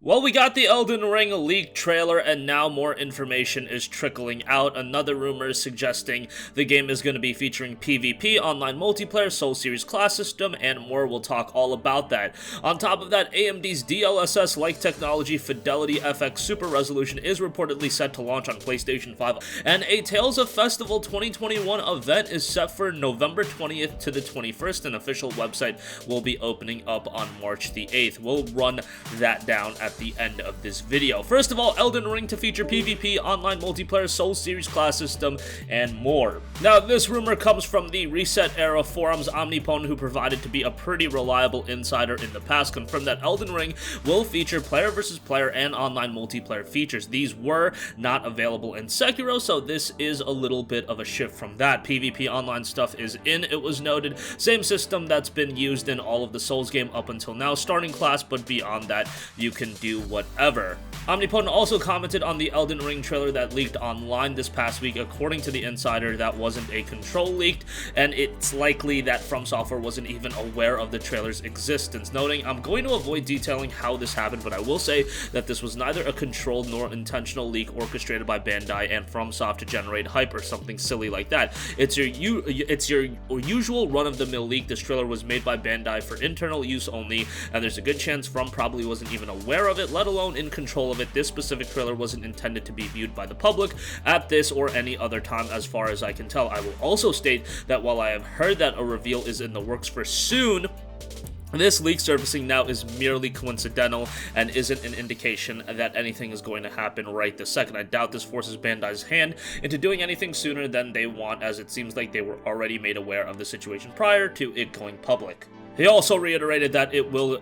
Well, we got the Elden Ring leaked trailer, and now more information is trickling out. Another rumor is suggesting the game is going to be featuring PvP, online multiplayer, Soul Series class system, and more. We'll talk all about that. On top of that, AMD's DLSS-like technology FidelityFX Super Resolution is reportedly set to launch on PlayStation 5, and a Tales of Festival 2021 event is set for November 20th to the 21st. An official website will be opening up on March the 8th. We'll run that down at the end of this video. First of all, Elden Ring to feature PvP, online multiplayer, Soul Series class system, and more. Now, this rumor comes from the Reset Era forums. Omnipotent, who provided to be a pretty reliable insider in the past, confirmed that Elden Ring will feature player versus player and online multiplayer features. These were not available in Sekiro, so this is a little bit of a shift from that. PvP online stuff is in, it was noted. Same system that's been used in all of the Souls game up until now. Starting class, but beyond that, you can do whatever. Omnipotent also commented on the Elden Ring trailer that leaked online this past week. According to the insider, that wasn't a control leaked, and it's likely that From Software wasn't even aware of the trailer's existence, noting, "I'm going to avoid detailing how this happened, but I will say that this was neither a controlled nor intentional leak orchestrated by Bandai and FromSoft to generate hype or something silly like that. It's your usual run-of-the-mill leak. This trailer was made by Bandai for internal use only, and there's a good chance From probably wasn't even aware of it, let alone in control of it. This specific trailer wasn't intended to be viewed by the public at this or any other time as far as I can tell. I will also state that while I have heard that a reveal is in the works for soon, this leak surfacing now is merely coincidental and isn't an indication that anything is going to happen right this second. I doubt this forces Bandai's hand into doing anything sooner than they want, as it seems like they were already made aware of the situation prior to it going public." He also reiterated that it will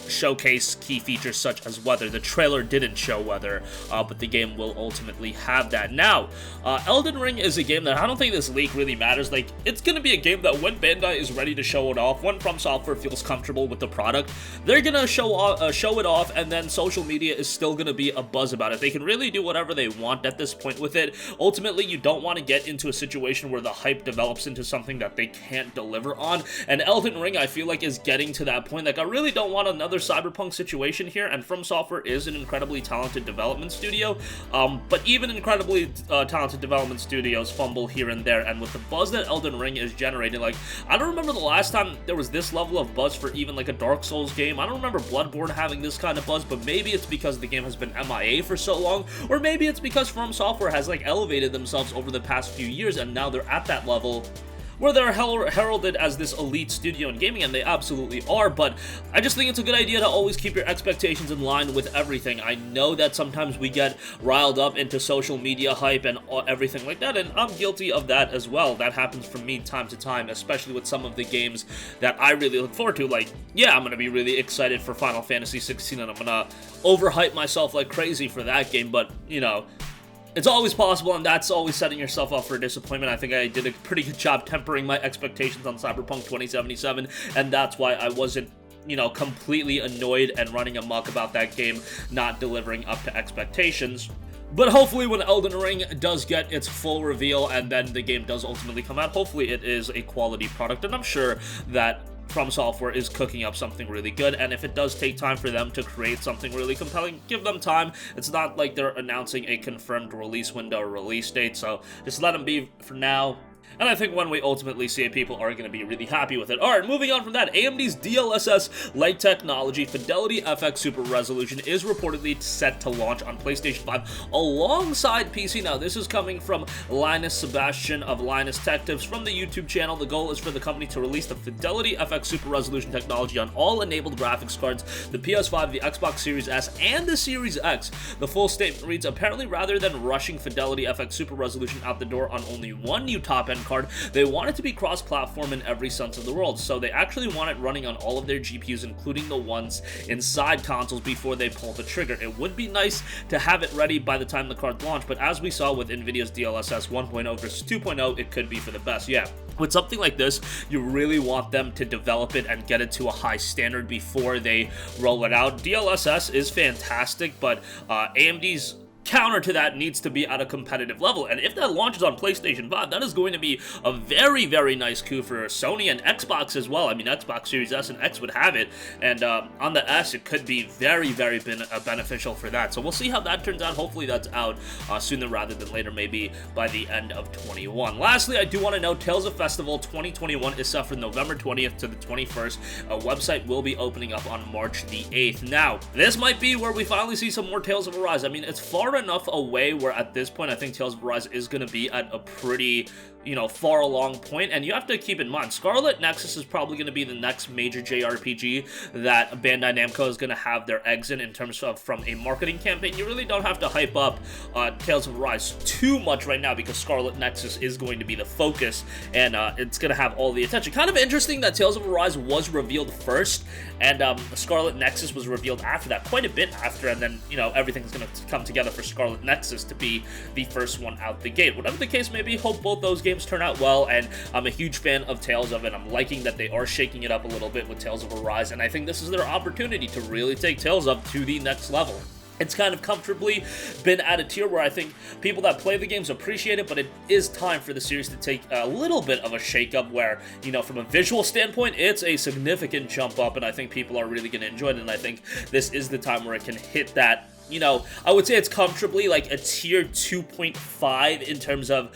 showcase key features such as weather. The trailer didn't show weather, but the game will ultimately have that. Now, Elden Ring is a game that I don't think this leak really matters. Like, it's going to be a game that when Bandai is ready to show it off, when From Software feels comfortable with the product, they're going to show it off, and then social media is still going to be a buzz about it. They can really do whatever they want at this point with it. Ultimately, you don't want to get into a situation where the hype develops into something that they can't deliver on, and Elden Ring, I feel like, is getting to that point. Like, I really don't want another Cyberpunk situation here, and From Software is an incredibly talented development studio, but even incredibly talented development studios fumble here and there, and with the buzz that Elden Ring is generating, like, I don't remember the last time there was this level of buzz for even like a Dark Souls game. I don't remember Bloodborne having this kind of buzz, but maybe it's because the game has been MIA for so long, or maybe it's because From Software has like elevated themselves over the past few years, and now they're at that level where they're heralded as this elite studio in gaming, and they absolutely are, but I just think it's a good idea to always keep your expectations in line with everything. I know that sometimes we get riled up into social media hype and everything like that, and I'm guilty of that as well. That happens from me time to time, especially with some of the games that I really look forward to. Like, yeah, I'm going to be really excited for Final Fantasy 16, and I'm going to overhype myself like crazy for that game, but, you know, it's always possible, and that's always setting yourself up for disappointment. I think I did a pretty good job tempering my expectations on Cyberpunk 2077, and that's why I wasn't, you know, completely annoyed and running amok about that game not delivering up to expectations. But hopefully when Elden Ring does get its full reveal and then the game does ultimately come out, hopefully it is a quality product, and I'm sure that From Software is cooking up something really good, and if it does take time for them to create something really compelling, give them time. It's not like they're announcing a confirmed release window or release date, so just let them be for now. And I think when we ultimately see it, people are going to be really happy with it. Alright, moving on from that, AMD's DLSS-like technology FidelityFX Super Resolution is reportedly set to launch on PlayStation 5 alongside PC. Now, this is coming from Linus Sebastian of Linus Tech Tips from the YouTube channel. The goal is for the company to release the FidelityFX Super Resolution technology on all enabled graphics cards, the PS5, the Xbox Series S, and the Series X. The full statement reads, apparently rather than rushing FidelityFX Super Resolution out the door on only one new top-end card, they want it to be cross-platform in every sense of the world, so they actually want it running on all of their GPUs, including the ones inside consoles, before they pull the trigger. It would be nice to have it ready by the time the cards launch, but as we saw with NVIDIA's DLSS 1.0 versus 2.0, it could be for the best. Yeah, with something like this, you really want them to develop it and get it to a high standard before they roll it out. DLSS is fantastic, but AMD's counter to that needs to be at a competitive level, and if that launches on PlayStation 5, that is going to be a very, very nice coup for Sony and Xbox as well. I mean, Xbox Series S and X would have it, and on the S, it could be very, very beneficial for that. So we'll see how that turns out. Hopefully that's out sooner rather than later, maybe by the end of 21. Lastly, I do want to note Tales of Festival 2021 is set for November 20th to the 21st. A website will be opening up on March the 8th. Now, this might be where we finally see some more Tales of Arise. I mean, it's far enough away where at this point I think Tales of Arise is going to be at a pretty, you know, far along point, and you have to keep in mind Scarlet Nexus is probably going to be the next major JRPG that Bandai Namco is going to have their eggs in terms of from a marketing campaign. You really don't have to hype up Tales of Arise too much right now because Scarlet Nexus is going to be the focus, and it's going to have all the attention. Kind of interesting that Tales of Arise was revealed first, and Scarlet Nexus was revealed after that, quite a bit after, and then, you know, everything's going to come together for Scarlet Nexus to be the first one out the gate. Whatever the case may be, hope both those games turn out well, and I'm a huge fan of Tales of it. I'm liking that they are shaking it up a little bit with Tales of Arise, and I think this is their opportunity to really take Tales of to the next level. It's kind of comfortably been at a tier where I think people that play the games appreciate it, but it is time for the series to take a little bit of a shake-up where, you know, from a visual standpoint, it's a significant jump up, and I think people are really going to enjoy it, and I think this is the time where it can hit that, you know, I would say it's comfortably like a tier 2.5 in terms of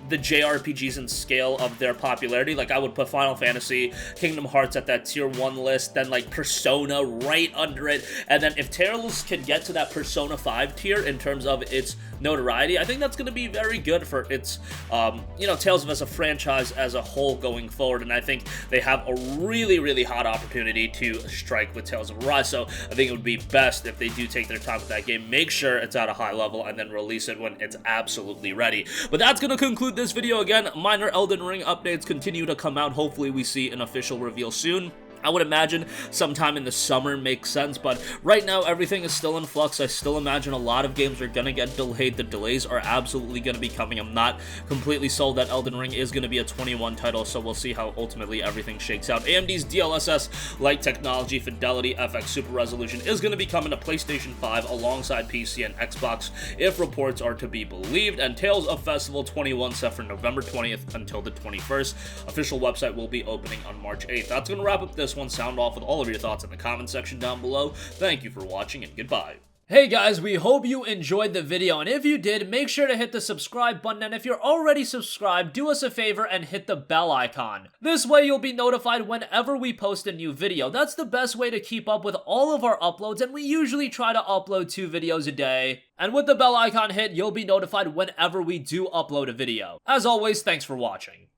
the JRPGs and scale of their popularity. Like, I would put Final Fantasy, Kingdom Hearts at that tier 1 list, then like Persona right under it, and then if Tales can get to that Persona 5 tier in terms of its notoriety, I think that's going to be very good for its, you know, Tales of as a franchise as a whole going forward, and I think they have a really, really hot opportunity to strike with Tales of Arise, so I think it would be best if they do take their time with that game, make sure it's at a high level, and then release it when it's absolutely ready. But that's going to conclude this video. Again, minor Elden Ring updates continue to come out. Hopefully we see an official reveal soon. I would imagine sometime in the summer makes sense, but right now everything is still in flux. I still imagine a lot of games are going to get delayed. The delays are absolutely going to be coming. I'm not completely sold that Elden Ring is going to be a 21 title, so we'll see how ultimately everything shakes out. AMD's DLSS-like technology, FidelityFX Super Resolution, is going to be coming to PlayStation 5 alongside PC and Xbox if reports are to be believed, and Tales of Festival 21 set for November 20th until the 21st. Official website will be opening on March 8th. That's going to wrap up this one. Sound off with all of your thoughts in the comment section down below. Thank you for watching, and goodbye. Hey guys, we hope you enjoyed the video, and if you did, make sure to hit the subscribe button, and if you're already subscribed, do us a favor and hit the bell icon. This way you'll be notified whenever we post a new video. That's the best way to keep up with all of our uploads, and we usually try to upload 2 videos a day. And with the bell icon hit, you'll be notified whenever we do upload a video. As always, thanks for watching.